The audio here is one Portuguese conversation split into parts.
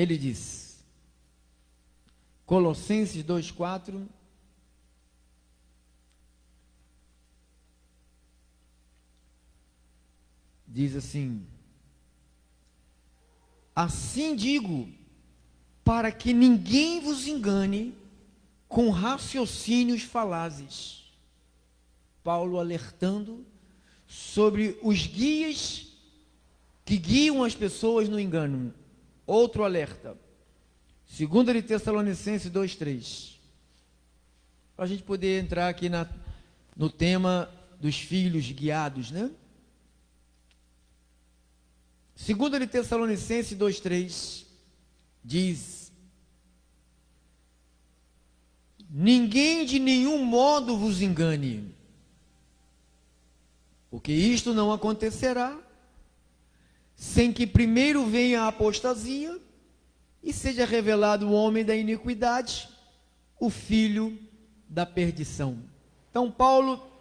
ele diz, Colossenses 2,4, diz assim: assim digo, para que ninguém vos engane com raciocínios falazes. Paulo alertando sobre os guias que guiam as pessoas no engano. Outro alerta, 2 de Tessalonicenses 2,3, para a gente poder entrar aqui no tema dos filhos guiados, né? 2 de Tessalonicenses 2,3 diz: ninguém de nenhum modo vos engane, porque isto não acontecerá sem que primeiro venha a apostasia e seja revelado o homem da iniquidade, o filho da perdição. Então Paulo,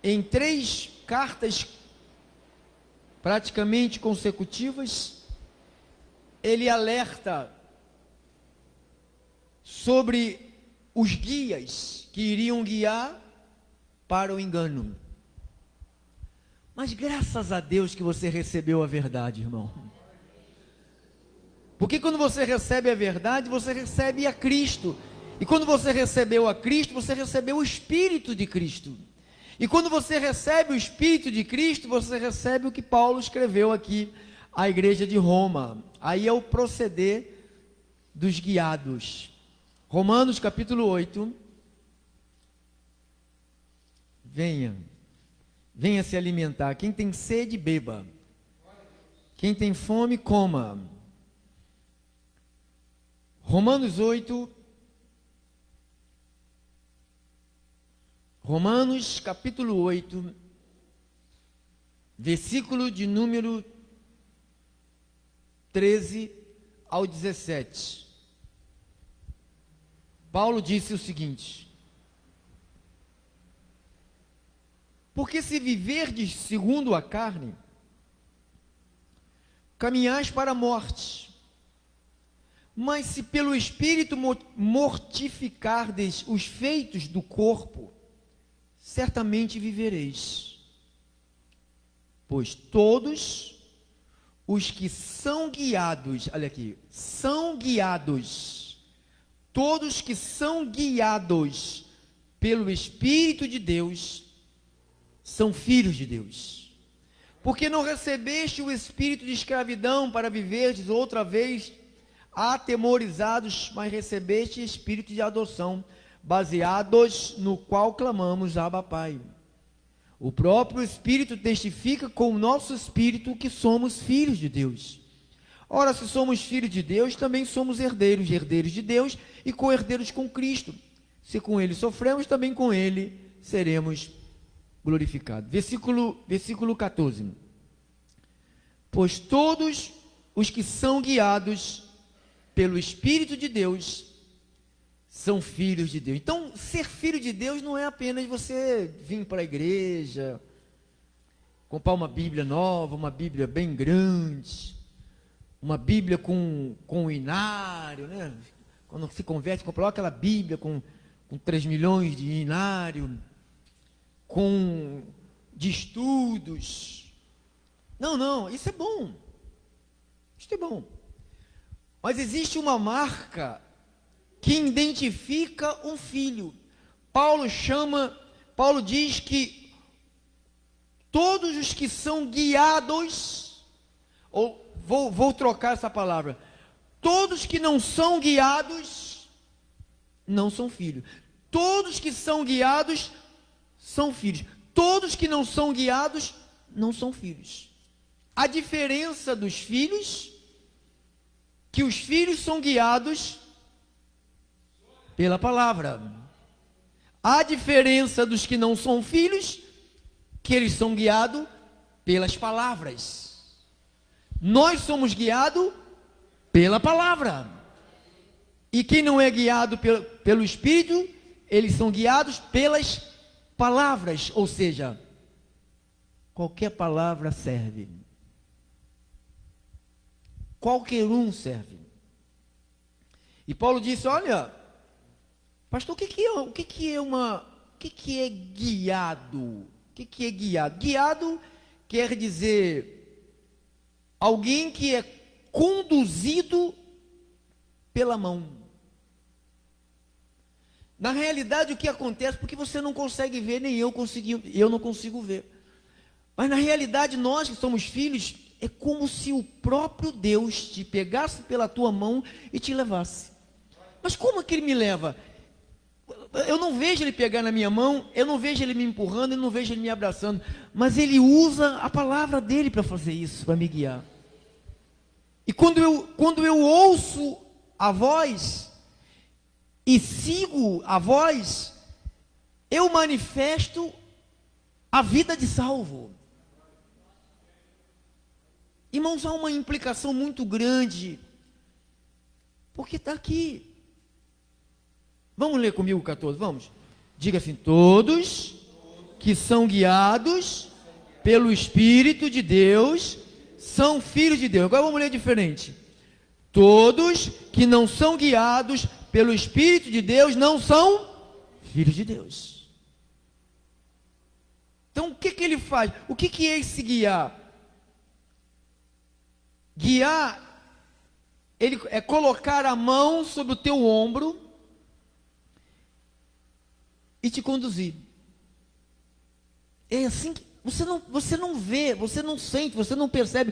em 3 cartas praticamente consecutivas, ele alerta sobre os guias que iriam guiar para o engano. Mas graças a Deus que você recebeu a verdade, irmão. Porque quando você recebe a verdade, você recebe a Cristo. E quando você recebeu a Cristo, você recebeu o Espírito de Cristo. E quando você recebe o Espírito de Cristo, você recebe o que Paulo escreveu aqui à igreja de Roma. Aí é o proceder dos guiados. Romanos capítulo 8. Venha se alimentar. Quem tem sede, beba. Quem tem fome, coma. Romanos 8. Romanos capítulo 8, versículo de número 13 ao 17. Paulo disse o seguinte: porque se viverdes segundo a carne, caminhais para a morte, mas se pelo Espírito mortificardes os feitos do corpo, certamente vivereis. Pois todos os que são guiados, olha aqui, são guiados, todos que são guiados pelo Espírito de Deus, são filhos de Deus. Porque não recebeste o espírito de escravidão para viverdes outra vez atemorizados, mas recebeste espírito de adoção, baseados no qual clamamos, Abba, Pai. O próprio Espírito testifica com o nosso espírito que somos filhos de Deus. Ora, se somos filhos de Deus, também somos herdeiros, herdeiros de Deus e co-herdeiros com Cristo. Se com Ele sofremos, também com Ele seremos glorificados. Versículo 14. Pois todos os que são guiados pelo Espírito de Deus são filhos de Deus. Então, ser filho de Deus não é apenas você vir para a igreja, comprar uma Bíblia nova, uma Bíblia bem grande, uma Bíblia com inário, né? Quando se converte, comprar aquela Bíblia com 3 milhões de inário, de estudos. Não, isso é bom. Isso é bom. Mas existe uma marca que identifica um filho. Paulo diz que todos os que são guiados, ou vou trocar essa palavra, todos que não são guiados, não são filhos. Todos que são guiados, são filhos. Todos que não são guiados, não são filhos. A diferença dos filhos, que os filhos são guiados pela palavra. A diferença dos que não são filhos, que eles são guiados pelas palavras. Nós somos guiados pela palavra. E quem não é guiado pelo Espírito, eles são guiados pelas palavras. Ou seja, qualquer palavra serve. qualquer um serve. E Paulo disse, olha, pastor, o que é guiado? O que é guiado? Guiado quer dizer alguém que é conduzido pela mão. Na realidade, o que acontece, porque você não consegue ver, nem eu não consigo ver. Mas na realidade, nós que somos filhos, é como se o próprio Deus te pegasse pela tua mão e te levasse. Mas como é que ele me leva? Eu não vejo ele pegar na minha mão, eu não vejo ele me empurrando, eu não vejo ele me abraçando, mas ele usa a palavra dele para fazer isso, para me guiar. E quando eu ouço a voz e sigo a voz, eu manifesto a vida de salvo. Irmãos, há uma implicação muito grande, porque está aqui. Vamos ler comigo o 14, vamos? Diga assim, todos que são guiados pelo Espírito de Deus, são filhos de Deus. Agora vamos ler diferente. Todos que não são guiados pelo Espírito de Deus, não são filhos de Deus. Então o que ele faz? O que é esse guiar? Guiar, ele é colocar a mão sobre o teu ombro e te conduzir. É assim que você não vê, você não sente, você não percebe.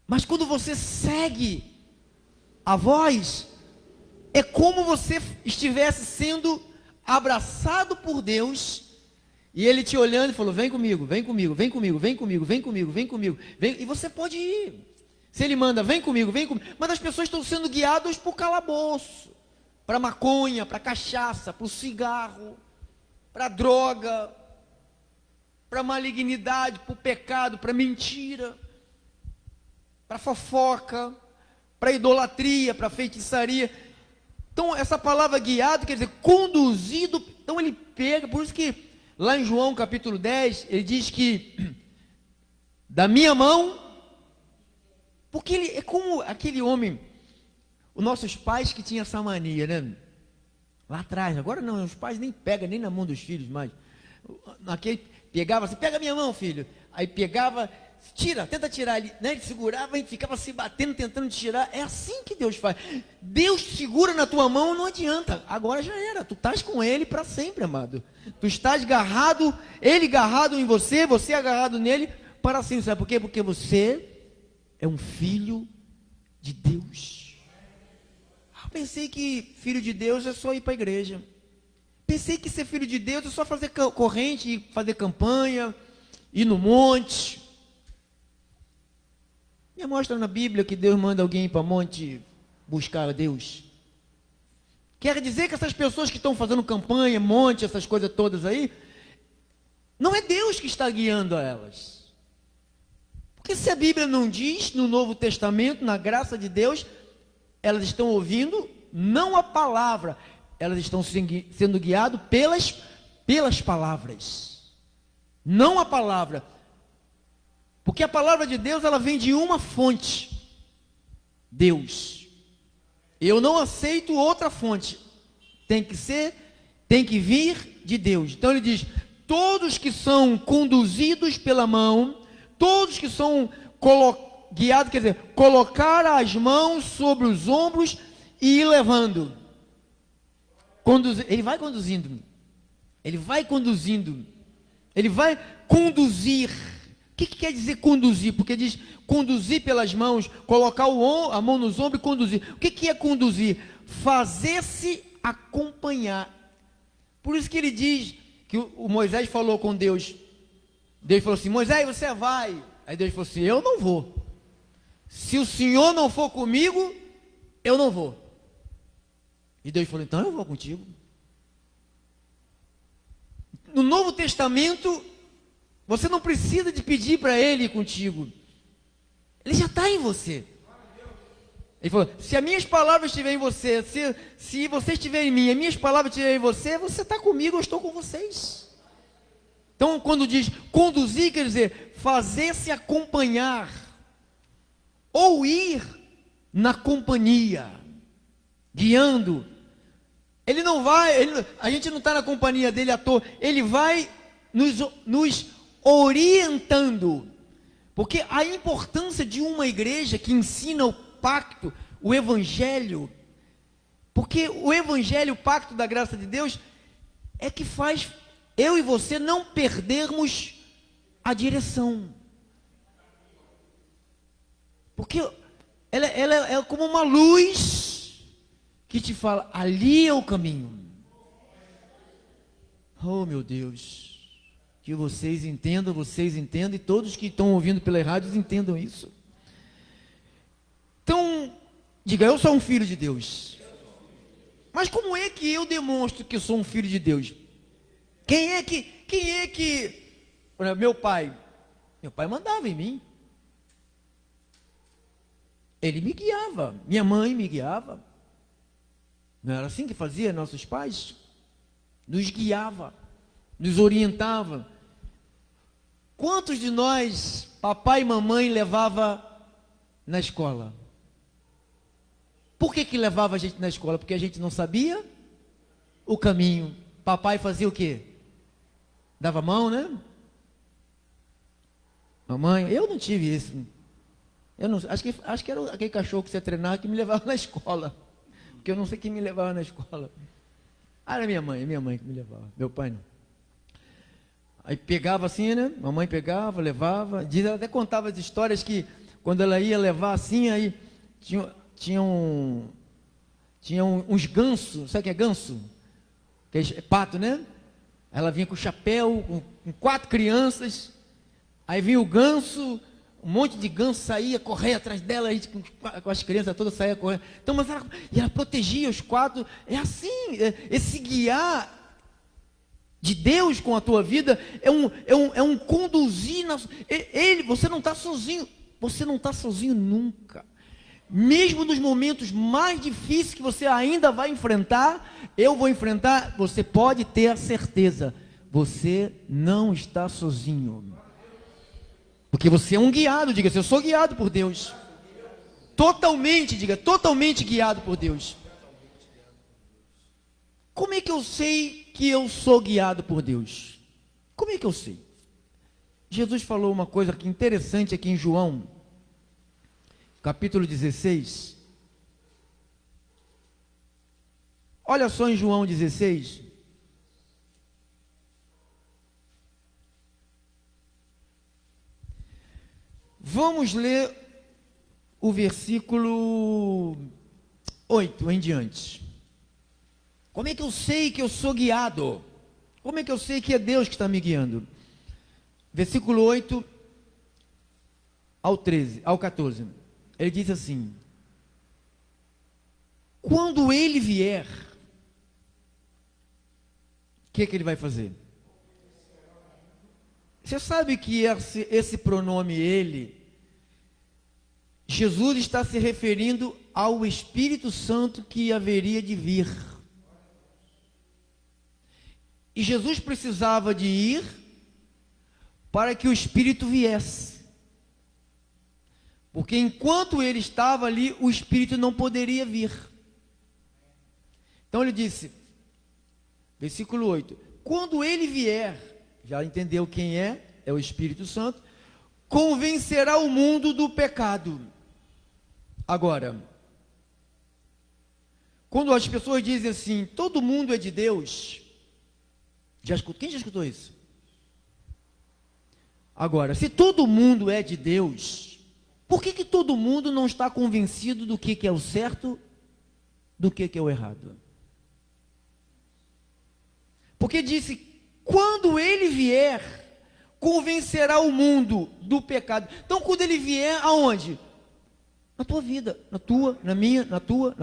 Mas quando você segue a voz, é como você estivesse sendo abraçado por Deus, e Ele te olhando e falou, vem comigo, vem comigo, vem comigo, vem comigo, vem comigo, vem comigo, vem, e você pode ir. Se Ele manda, vem comigo, mas as pessoas estão sendo guiadas por calabouço, para maconha, para cachaça, para o cigarro, para droga, para malignidade, para o pecado, para mentira, para fofoca, para idolatria, para feitiçaria. Então essa palavra guiado quer dizer conduzido. Então ele pega, por isso que lá em João capítulo 10, ele diz que da minha mão, porque ele é como aquele homem, os nossos pais que tinham essa mania, né? Lá atrás, agora não, os pais nem pegam nem na mão dos filhos mais. Naquele, pegava assim, pega minha mão, filho. Aí pegava, tenta tirar. Ele, né? Ele segurava e ficava se batendo, tentando tirar. É assim que Deus faz. Deus segura na tua mão, não adianta. Agora já era, tu estás com Ele para sempre, amado. Tu estás agarrado, Ele agarrado em você, você agarrado nele, para sempre. Sabe por quê? Porque você é um filho de Deus. Eu pensei que filho de Deus é só ir para a igreja. Pensei que ser filho de Deus é só fazer corrente, fazer campanha, ir no monte. Me mostra na Bíblia que Deus manda alguém ir para o monte buscar a Deus. Quer dizer que essas pessoas que estão fazendo campanha, monte, essas coisas todas aí, não é Deus que está guiando a elas. Porque se a Bíblia não diz, no Novo Testamento, na graça de Deus, elas estão ouvindo, não a palavra, elas estão sendo guiadas pelas palavras, não a palavra, porque a palavra de Deus, ela vem de uma fonte, Deus. Eu não aceito outra fonte, tem que vir de Deus. Então ele diz, todos que são conduzidos pela mão, todos que são guiado, quer dizer, colocar as mãos sobre os ombros e ir levando. Ele vai conduzindo. Ele vai conduzindo. Ele vai conduzir. O que quer dizer conduzir? Porque diz conduzir pelas mãos, colocar a mão nos ombros e conduzir. O que é conduzir? Fazer-se acompanhar. Por isso que ele diz que o Moisés falou com Deus. Deus falou assim, Moisés, você vai. Aí Deus falou assim, eu não vou. Se o Senhor não for comigo, eu não vou. E Deus falou, então eu vou contigo. No Novo Testamento, você não precisa de pedir para Ele ir contigo. Ele já está em você. Ele falou, se as minhas palavras estiverem em você, se você estiver em mim, as minhas palavras estiverem em você, você está comigo, eu estou com vocês. Então, quando diz conduzir, quer dizer fazer-se acompanhar. ou ir na companhia, guiando. Ele não vai, a gente não está na companhia dele à toa, ele vai nos orientando. Porque a importância de uma igreja que ensina o pacto, o evangelho, porque o evangelho, o pacto da graça de Deus, é que faz eu e você não perdermos a direção. Porque ela é como uma luz que te fala, ali é o caminho. Oh, meu Deus, que vocês entendam, e todos que estão ouvindo pela rádio entendam isso. Então, diga, eu sou um filho de Deus. Mas como é que eu demonstro que eu sou um filho de Deus? Quem é que meu pai mandava em mim. Ele me guiava, minha mãe me guiava. Não era assim que fazia nossos pais? Nos guiava, nos orientava. Quantos de nós, papai e mamãe, levava na escola? Por que levava a gente na escola? Porque a gente não sabia o caminho. Papai fazia o quê? Dava mão, né? Mamãe, eu não tive isso. Eu não, acho que era aquele cachorro que você treinava que me levava na escola. Porque eu não sei quem me levava na escola. Era minha mãe que me levava. Meu pai não. Aí pegava assim, né? Mamãe pegava, levava. Ela até contava as histórias que quando ela ia levar assim, aí tinha uns gansos. Sabe o que é ganso? Que é pato, né? Ela vinha com chapéu, com 4 crianças. Aí vinha o ganso, um monte de ganso saía, corria atrás dela, com as crianças todas saía correndo. Então, mas ela protegia os 4. É assim, esse guiar de Deus com a tua vida é um conduzir. Você não está sozinho. Você não está sozinho nunca. Mesmo nos momentos mais difíceis que você ainda vai enfrentar, eu vou enfrentar, você pode ter a certeza, você não está sozinho. Porque você é um guiado, diga assim, eu sou guiado por Deus. Totalmente, diga, totalmente guiado por Deus. Como é que eu sei que eu sou guiado por Deus? Como é que eu sei? Jesus falou uma coisa aqui interessante aqui em João, capítulo 16. Olha só em João 16. Vamos ler o versículo 8 em diante. Como é que eu sei que eu sou guiado? Como é que eu sei que é Deus que está me guiando? Versículo 8 ao 14. Ele diz assim: quando ele vier, o que ele vai fazer? Você sabe que esse pronome ele, Jesus está se referindo ao Espírito Santo que haveria de vir. E Jesus precisava de ir para que o Espírito viesse. Porque enquanto ele estava ali, o Espírito não poderia vir. Então ele disse, versículo 8: quando ele vier, já entendeu quem é o Espírito Santo, convencerá o mundo do pecado. Agora, quando as pessoas dizem assim, todo mundo é de Deus, quem já escutou isso? Agora, se todo mundo é de Deus, por que todo mundo não está convencido do que é o certo, do que é o errado? Porque disse, quando ele vier, convencerá o mundo do pecado. Então, quando ele vier, aonde? Na tua vida, na tua, na minha, na tua,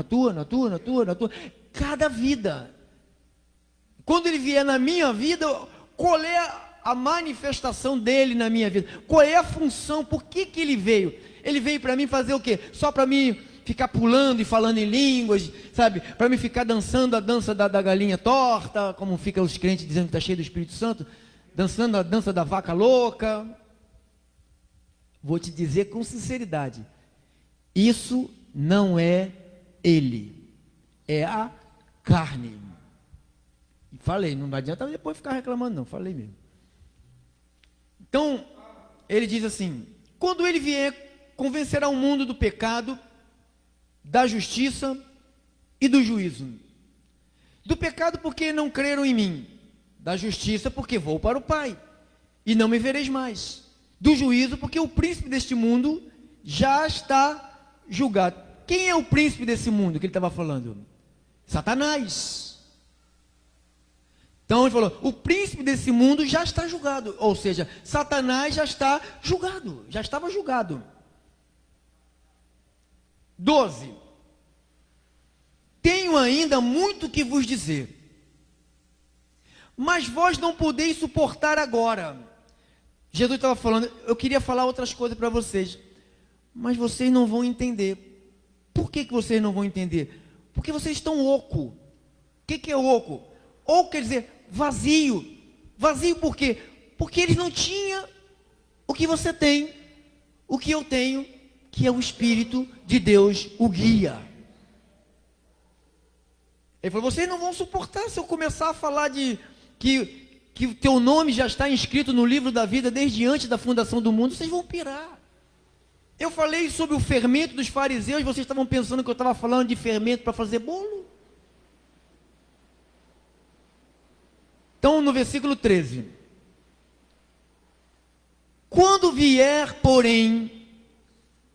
cada vida. Quando ele vier na minha vida, qual é a manifestação dele na minha vida? Qual é a função? Por que ele veio? Ele veio para mim fazer o quê? Só para mim ficar pulando e falando em línguas, sabe? Para mim ficar dançando a dança da galinha torta, como ficam os crentes dizendo que está cheio do Espírito Santo, dançando a dança da vaca louca. Vou te dizer com sinceridade, Isso não é ele, é a carne. E falei, não adianta depois ficar reclamando não, falei mesmo. Então, ele diz assim: quando ele vier, convencerá o mundo do pecado, da justiça e do juízo. Do pecado porque não creram em mim, da justiça porque vou para o Pai e não me vereis mais, do juízo porque o príncipe deste mundo já está julgado. Quem é o príncipe desse mundo que ele estava falando? Satanás. Então ele falou, o príncipe desse mundo já está julgado, ou seja, Satanás já está julgado, já estava julgado. 12. Tenho ainda muito que vos dizer, mas vós não podeis suportar agora. Jesus estava falando, eu queria falar outras coisas para vocês, mas vocês não vão entender. Por que vocês não vão entender? Porque vocês estão oco. O que é oco? Oco quer dizer vazio. Vazio por quê? Porque eles não tinham o que você tem, o que eu tenho, que é o Espírito de Deus, o guia. Ele falou, vocês não vão suportar se eu começar a falar de que o teu nome já está inscrito no livro da vida desde antes da fundação do mundo, vocês vão pirar. Eu falei sobre o fermento dos fariseus, vocês estavam pensando que eu estava falando de fermento para fazer bolo? Então, no versículo 13. Quando vier, porém,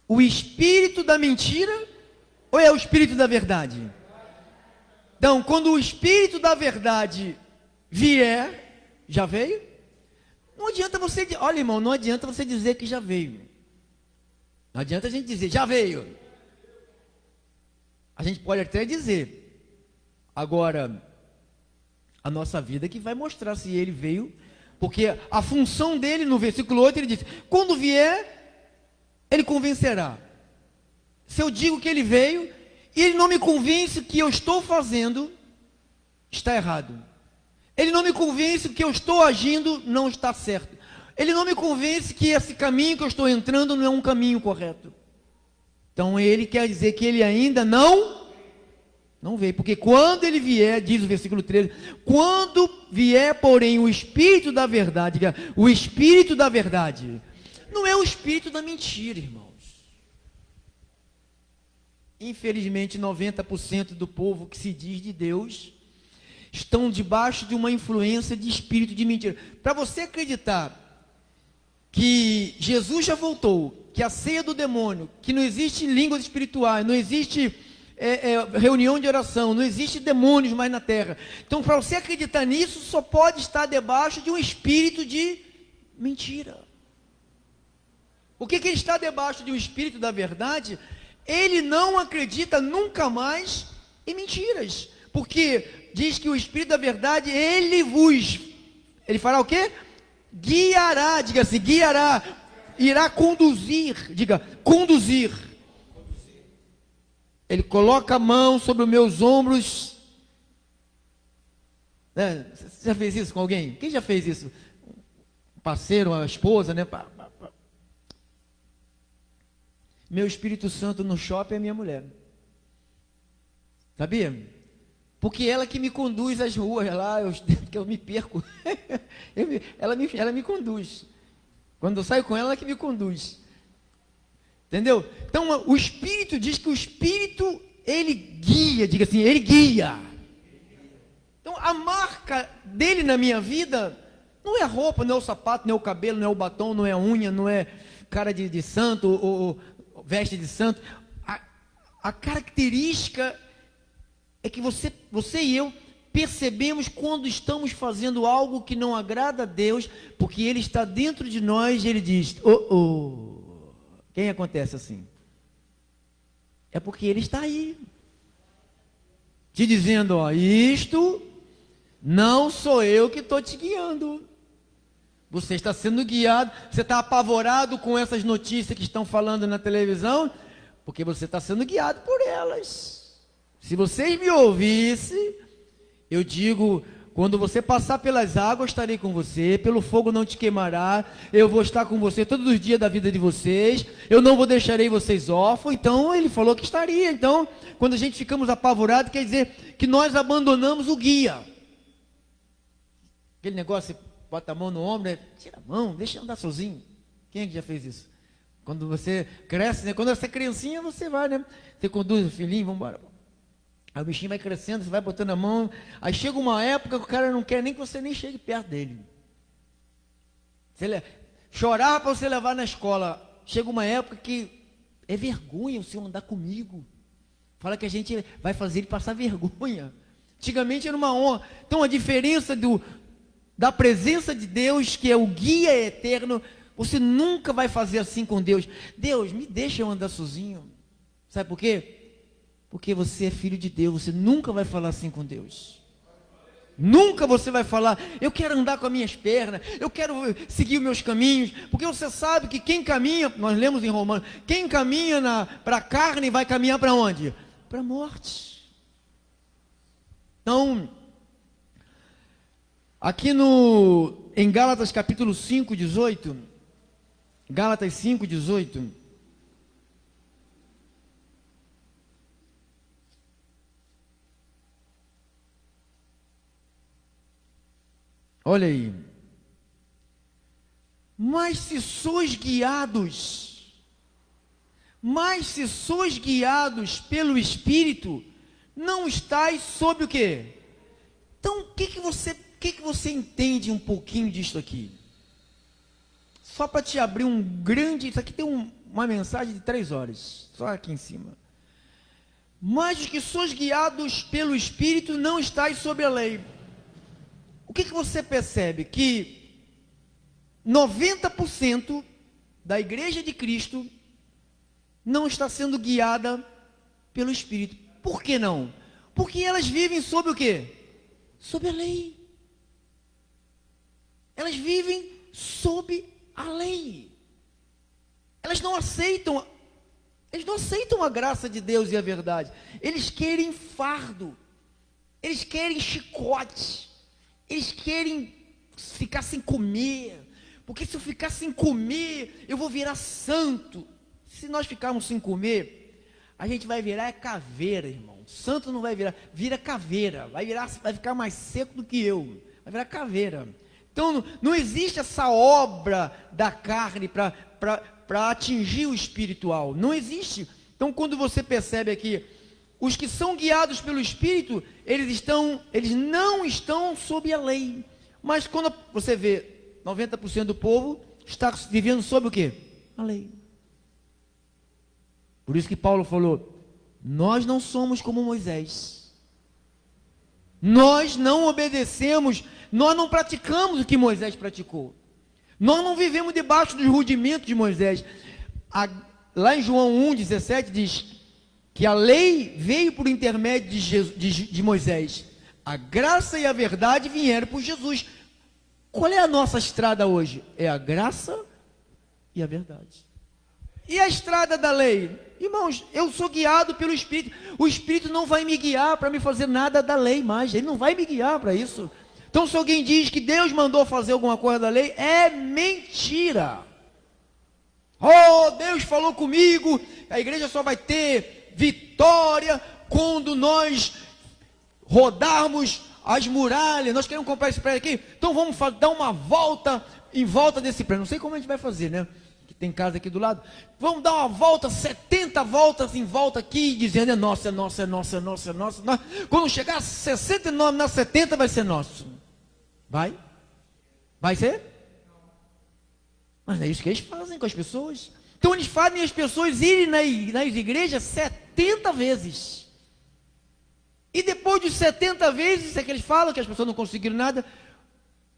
o espírito da mentira, ou é o espírito da verdade? Então, quando o espírito da verdade vier, já veio? Não adianta você, olha irmão, não adianta você dizer que já veio. Não adianta a gente dizer, já veio. A gente pode até dizer. Agora, a nossa vida que vai mostrar se ele veio. Porque a função dele, no versículo 8, ele diz, quando vier, ele convencerá. Se eu digo que ele veio, e ele não me convence que eu estou fazendo, está errado. Ele não me convence que eu estou agindo, não está certo. Ele não me convence que esse caminho que eu estou entrando não é um caminho correto. Então ele quer dizer que ele ainda não veio. Porque quando ele vier, diz o versículo 13, quando vier, porém, o Espírito da verdade, o Espírito da verdade, não é o Espírito da mentira, irmãos. Infelizmente, 90% do povo que se diz de Deus estão debaixo de uma influência de espírito de mentira. Para você acreditar que Jesus já voltou, que a ceia do demônio, que não existe línguas espirituais, não existe reunião de oração, não existe demônios mais na terra. Então, para você acreditar nisso, só pode estar debaixo de um espírito de mentira. O que ele está debaixo de um espírito da verdade? Ele não acredita nunca mais em mentiras, porque diz que o Espírito da verdade, ele fará o quê? Guiará, diga assim, guiará, irá conduzir, diga, conduzir. Ele coloca a mão sobre os meus ombros. Você já fez isso com alguém? Quem já fez isso? Um parceiro, uma esposa, né? Meu Espírito Santo no shopping é minha mulher. Sabia? Porque ela que me conduz às ruas lá, que eu me perco. ela me conduz. Quando eu saio com ela, ela que me conduz. Entendeu? Então, o Espírito diz que o Espírito, ele guia, diga assim, ele guia. Então, a marca dele na minha vida, não é a roupa, não é o sapato, não é o cabelo, não é o batom, não é a unha, não é cara de santo, ou veste de santo. A característica é que você e eu percebemos quando estamos fazendo algo que não agrada a Deus, porque Ele está dentro de nós e Ele diz, quem acontece assim? É porque Ele está aí, te dizendo, isto não sou eu que estou te guiando. Você está sendo guiado, você está apavorado com essas notícias que estão falando na televisão, porque você está sendo guiado por elas. Se vocês me ouvissem, eu digo Quando você passar pelas águas, estarei com você, pelo fogo não te queimará, eu vou estar com você todos os dias da vida de vocês, eu não vou deixarei vocês órfãos. Então ele falou que estaria. Então, quando a gente ficamos apavorados, quer dizer que nós abandonamos o guia. Aquele negócio, você bota a mão no ombro, tira a mão, deixa eu andar sozinho. Quem é que já fez isso? Quando você cresce, né? Quando você é criancinha, você vai, né? Você conduz o filhinho, vamos embora. Aí o bichinho vai crescendo, você vai botando a mão. Aí chega uma época que o cara não quer nem que você nem chegue perto dele. Chorar para você levar na escola. Chega uma época que é vergonha o senhor andar comigo. Fala que a gente vai fazer ele passar vergonha. Antigamente era uma honra. Então a diferença da presença de Deus, que é o guia eterno, você nunca vai fazer assim com Deus. Deus, me deixa eu andar sozinho. Sabe por quê? Porque você é filho de Deus, você nunca vai falar assim com Deus. Nunca você vai falar, eu quero andar com as minhas pernas, eu quero seguir os meus caminhos, porque você sabe que quem caminha, nós lemos em Romanos, quem caminha para a carne vai caminhar para onde? Para a morte. Então, aqui em Gálatas capítulo 5, 18, Gálatas 5, 18, olha aí. Mas se sois guiados pelo Espírito, não estáis sob o quê? Então, o que você entende um pouquinho disso aqui? Só para te abrir isso aqui tem uma mensagem de 3 horas, só aqui em cima. Mas os que sois guiados pelo Espírito, não estáis sob a lei. O que você percebe? Que 90% da igreja de Cristo não está sendo guiada pelo Espírito. Por que não? Porque elas vivem sob o quê? Sob a lei. Elas vivem sob a lei. Eles não aceitam a graça de Deus e a verdade. Eles querem fardo. Eles querem chicote. Eles querem ficar sem comer, porque se eu ficar sem comer, eu vou virar santo. Se nós ficarmos sem comer, a gente vai virar caveira, irmão. Santo não vai virar, vira caveira, vai ficar mais seco do que eu, vai virar caveira. Então não existe essa obra da carne para atingir o espiritual, não existe. Então quando você percebe aqui, os que são guiados pelo Espírito, eles não estão sob a lei. Mas quando você vê 90% do povo está vivendo sob o quê? A lei. Por isso que Paulo falou, nós não somos como Moisés. Nós não obedecemos, nós não praticamos o que Moisés praticou. Nós não vivemos debaixo dos rudimentos de Moisés. Lá em João 1,17 diz que a lei veio por intermédio de Moisés. A graça e a verdade vieram por Jesus. Qual é a nossa estrada hoje? É a graça e a verdade. E a estrada da lei? Irmãos, eu sou guiado pelo Espírito. O Espírito não vai me guiar para me fazer nada da lei mais. Ele não vai me guiar para isso. Então, se alguém diz que Deus mandou fazer alguma coisa da lei, é mentira. Oh, Deus falou comigo, a igreja só vai ter vitória quando nós rodarmos as muralhas. Nós queremos comprar esse prédio aqui, então vamos dar uma volta em volta desse prédio. Não sei como a gente vai fazer, né? Que tem casa aqui do lado. Vamos dar uma volta, 70 voltas em volta aqui, dizendo é nosso, é nosso, é nosso, é nosso, é nosso. Quando chegar a 69 na 70 vai ser nosso. Vai? Vai ser? Mas é isso que eles fazem com as pessoas. Então eles fazem as pessoas irem nas igrejas 70 vezes. E depois de 70 vezes, é que eles falam que as pessoas não conseguiram nada.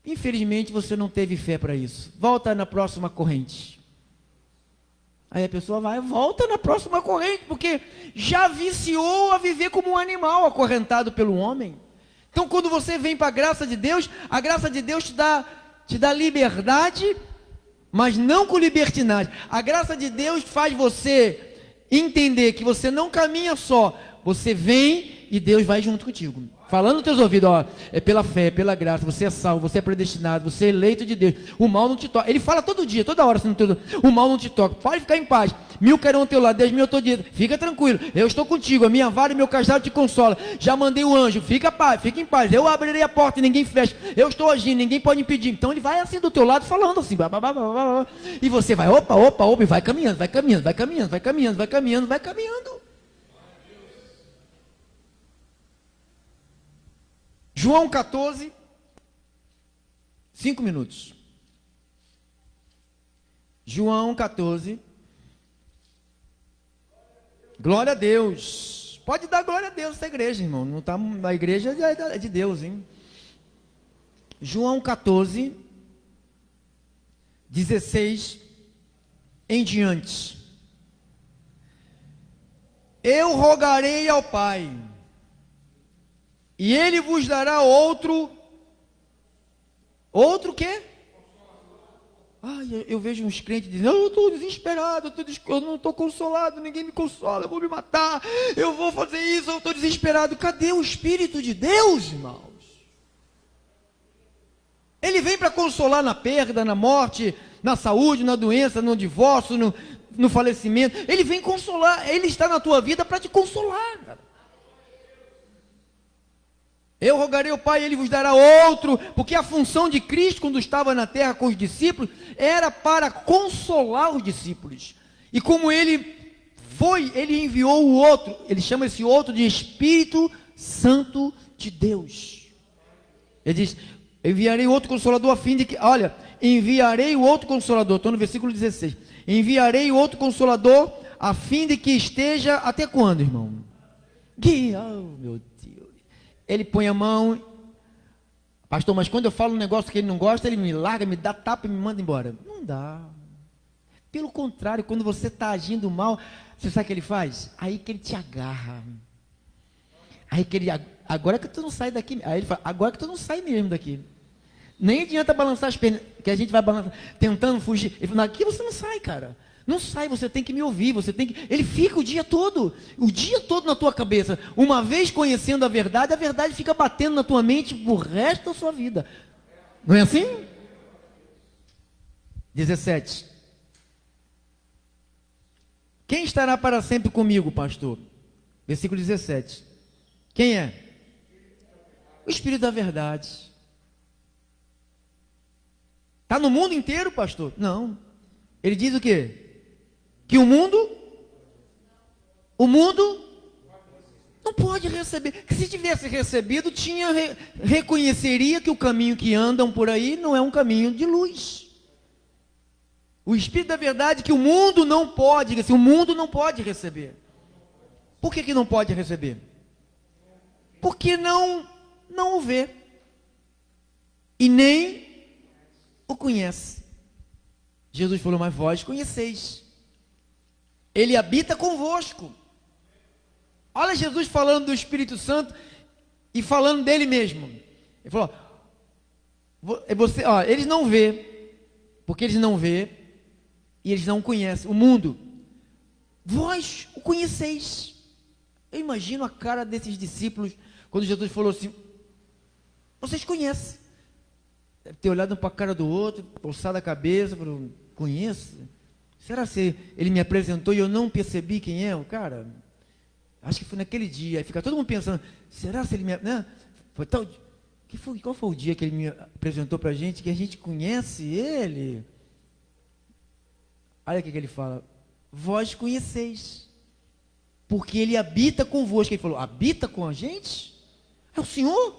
Infelizmente você não teve fé para isso. Volta na próxima corrente. Aí a pessoa volta na próxima corrente, porque já viciou a viver como um animal acorrentado pelo homem. Então quando você vem para a graça de Deus te dá liberdade, mas não com libertinagem. A graça de Deus faz você entender que você não caminha só você vem e Deus vai junto contigo. Falando nos teus ouvidos, ó, é pela fé, pela graça, você é salvo, você é predestinado, você é eleito de Deus. O mal não te toca. Ele fala todo dia, toda hora, assim, o mal não te toca. Pode ficar em paz. 1000 cairão ao teu lado, 10.000 ao teu direito. Fica tranquilo, eu estou contigo. A minha vara e meu cajado te consola. Já mandei o anjo, fica em paz. Eu abrirei a porta e ninguém fecha. Eu estou agindo, ninguém pode impedir. Então ele vai assim do teu lado falando assim, blá, blá, blá, blá, blá. E você vai, opa, e vai caminhando, vai caminhando, vai caminhando, vai caminhando, vai caminhando, vai caminhando. João 14, 5 minutos. João 14. Glória a Deus. Pode dar glória a Deus essa igreja, irmão. Não tá, a igreja é de Deus, hein? João 14, 16 em diante. Eu rogarei ao Pai, e Ele vos dará outro quê? Eu vejo uns crentes dizendo, eu estou desesperado, eu não estou consolado, ninguém me consola, eu vou me matar, eu vou fazer isso, eu estou desesperado. Cadê o Espírito de Deus, irmãos? Ele vem para consolar na perda, na morte, na saúde, na doença, no divórcio, no falecimento. Ele vem consolar, Ele está na tua vida para te consolar, cara. Eu rogarei ao Pai, Ele vos dará outro, porque a função de Cristo, quando estava na terra com os discípulos, era para consolar os discípulos. E como Ele enviou o outro, Ele chama esse outro de Espírito Santo de Deus. Ele diz, enviarei outro Consolador a fim de que, olha, enviarei o outro Consolador, estou no versículo 16, enviarei o outro Consolador a fim de que esteja, até quando, irmão? Oh, meu Deus. Ele põe a mão, pastor, mas quando eu falo um negócio que ele não gosta, ele me larga, me dá tapa e me manda embora. Não dá. Pelo contrário, quando você está agindo mal, você sabe o que ele faz? Aí que ele te agarra. Aí que ele, agora que tu não sai daqui. Aí ele fala, agora que tu não sai mesmo daqui. Nem adianta balançar as pernas, que a gente vai balançar, tentando fugir. Ele fala, aqui você não sai, cara. Não sai, você tem que me ouvir, ele fica o dia todo na tua cabeça. Uma vez conhecendo a verdade fica batendo na tua mente pro resto da sua vida. Não é assim? 17. Quem estará para sempre comigo, pastor? Versículo 17. Quem é? O Espírito da verdade. Está no mundo inteiro, pastor? Não. Ele diz o quê? Que o mundo não pode receber. Que se tivesse recebido, reconheceria que o caminho que andam por aí não é um caminho de luz. O Espírito da verdade que o mundo não pode receber. Por que não pode receber? Porque não o vê e nem o conhece. Jesus falou, mas vós conheceis. Ele habita convosco. Olha Jesus falando do Espírito Santo e falando dele mesmo. Ele falou, eles não vê, porque eles não vê e eles não conhecem o mundo. Vós o conheceis. Eu imagino a cara desses discípulos quando Jesus falou assim, vocês conhecem. Deve ter olhado um para a cara do outro, coçado a cabeça, falou, conheço? Será que ele me apresentou e eu não percebi quem é o cara? Acho que foi naquele dia. Aí fica todo mundo pensando, será que ele me... Né? Foi tal... Qual foi o dia que ele me apresentou para a gente, que a gente conhece ele? Olha o que ele fala. Vós conheceis, porque ele habita convosco. Ele falou, habita com a gente? É o Senhor?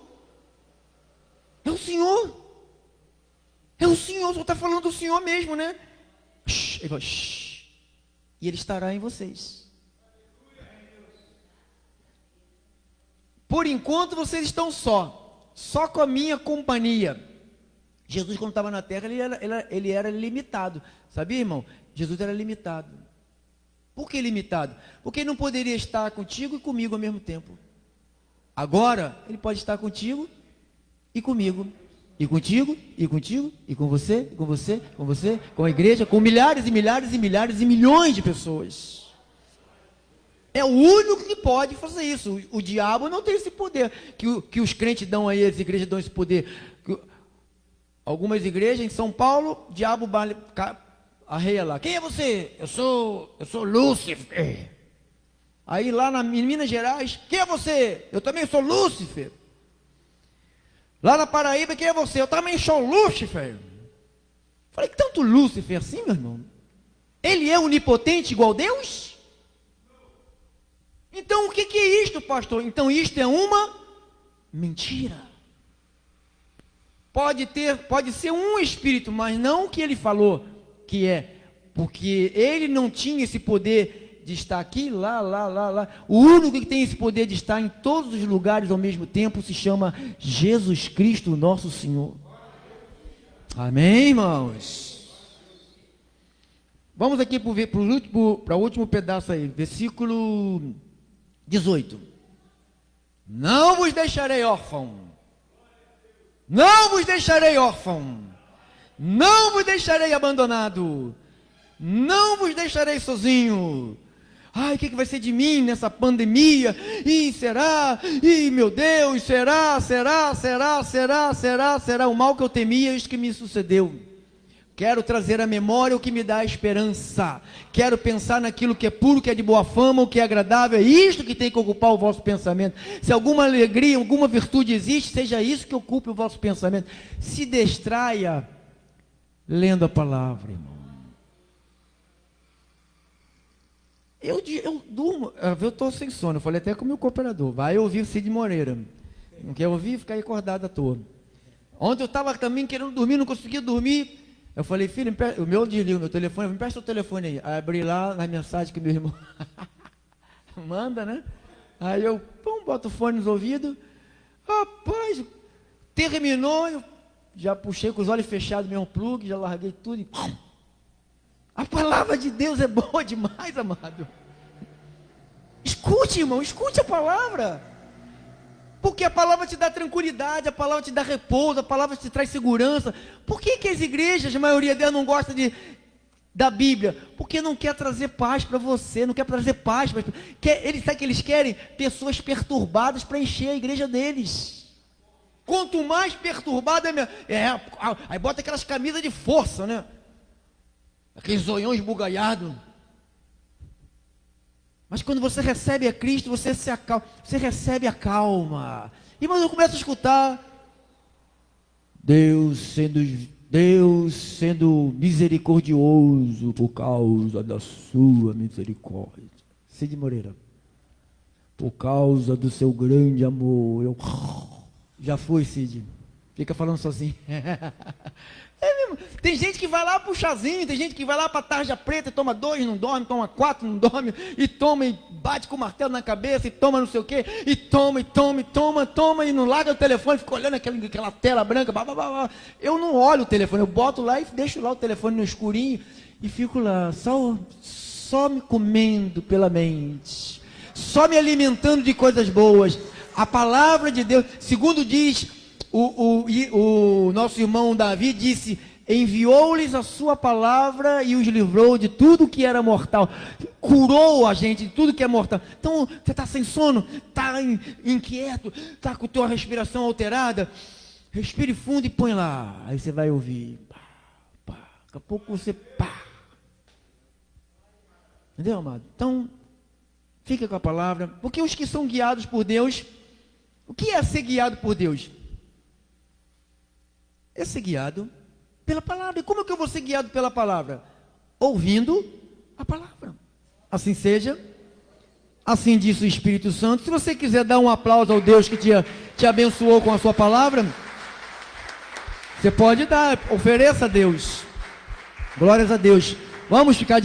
É o Senhor? É o Senhor, só está falando do Senhor mesmo, né? Ele falou, e Ele estará em vocês. Por enquanto vocês estão só com a minha companhia. Jesus, quando estava na terra, ele era limitado. Sabia, irmão? Jesus era limitado. Por que limitado? Porque ele não poderia estar contigo e comigo ao mesmo tempo. Agora, ele pode estar contigo e comigo. E contigo, e contigo, e com você, e com você, com você, com a igreja, com milhares e milhares e milhares e milhões de pessoas. É o único que pode fazer isso. O diabo não tem esse poder que os crentes dão aí, as igrejas dão esse poder. Algumas igrejas em São Paulo, o diabo arreia lá. Quem é você? Eu sou Lúcifer. Aí lá em Minas Gerais, quem é você? Eu também sou Lúcifer. Lá na Paraíba, quem é você? Eu também sou Lúcifer. Falei, que tanto Lúcifer assim, meu irmão? Ele é onipotente igual Deus? Então o que é isto, pastor? Então isto é uma mentira. Pode ser um espírito, mas não o que ele falou que é, porque ele não tinha esse poder de estar aqui, lá. O único que tem esse poder de estar em todos os lugares ao mesmo tempo se chama Jesus Cristo, nosso Senhor. Amém, irmãos? Vamos aqui para o último pedaço aí, versículo 18. Não vos deixarei órfão. Não vos deixarei órfão. Não vos deixarei abandonado. Não vos deixarei sozinho. Ai, o que vai ser de mim nessa pandemia? E será? E meu Deus, será? O mal que eu temia, isso que me sucedeu. Quero trazer à memória o que me dá esperança. Quero pensar naquilo que é puro, que é de boa fama, o que é agradável. É isto que tem que ocupar o vosso pensamento. Se alguma alegria, alguma virtude existe, seja isso que ocupe o vosso pensamento. Se distraia lendo a palavra, irmão. Eu durmo, eu estou sem sono. Eu falei até com o meu cooperador. Vai ouvir Cid Moreira. Não quer ouvir? Ficar acordado à toa. Ontem eu estava também querendo dormir, não conseguia dormir. Eu falei, filho, o meu desliga, meu telefone, me empresta o telefone aí. Aí abri lá na mensagem que meu irmão manda, né? Aí eu, boto o fone nos ouvidos. Rapaz, terminou, eu já puxei com os olhos fechados, meu plug, já larguei tudo e... A palavra de Deus é boa demais, amado. Escute, irmão, escute a palavra. Porque a palavra te dá tranquilidade, a palavra te dá repouso, a palavra te traz segurança. Por que as igrejas, a maioria delas, não gosta da Bíblia? Porque não quer trazer paz para você, não quer trazer paz. Sabe o que eles querem? Pessoas perturbadas para encher a igreja deles. Quanto mais perturbada aí bota aquelas camisas de força, né? Aqueles zoiões bugalhados. Mas quando você recebe a Cristo, você se acalma, você recebe a calma. E mas eu começo a escutar Deus sendo misericordioso por causa da sua misericórdia. Cid Moreira. Por causa do seu grande amor. Já fui, Cid. Fica falando sozinho. Tem gente que vai lá pro chazinho, tem gente que vai lá pra tarja preta, toma 2, não dorme, toma 4, não dorme, e toma e bate com o martelo na cabeça, e toma não sei o que, e toma, e não larga o telefone, fica olhando aquela tela branca, Eu não olho o telefone, eu boto lá e deixo lá o telefone no escurinho, e fico lá, só me comendo pela mente, só me alimentando de coisas boas. A palavra de Deus, segundo diz o nosso irmão Davi, disse: enviou-lhes a sua palavra e os livrou de tudo que era mortal, curou a gente de tudo que é mortal. Então você está sem sono, está inquieto, está com a tua respiração alterada, respire fundo e põe lá, aí você vai ouvir, daqui a pouco você entendeu, amado? Então fica com a palavra, porque os que são guiados por Deus, o que é ser guiado por Deus? É ser guiado pela palavra. E como é que eu vou ser guiado pela palavra? Ouvindo a palavra. Assim seja. Assim disse o Espírito Santo. Se você quiser dar um aplauso ao Deus que te abençoou com a sua palavra, você pode dar. Ofereça a Deus. Glórias a Deus. Vamos ficar de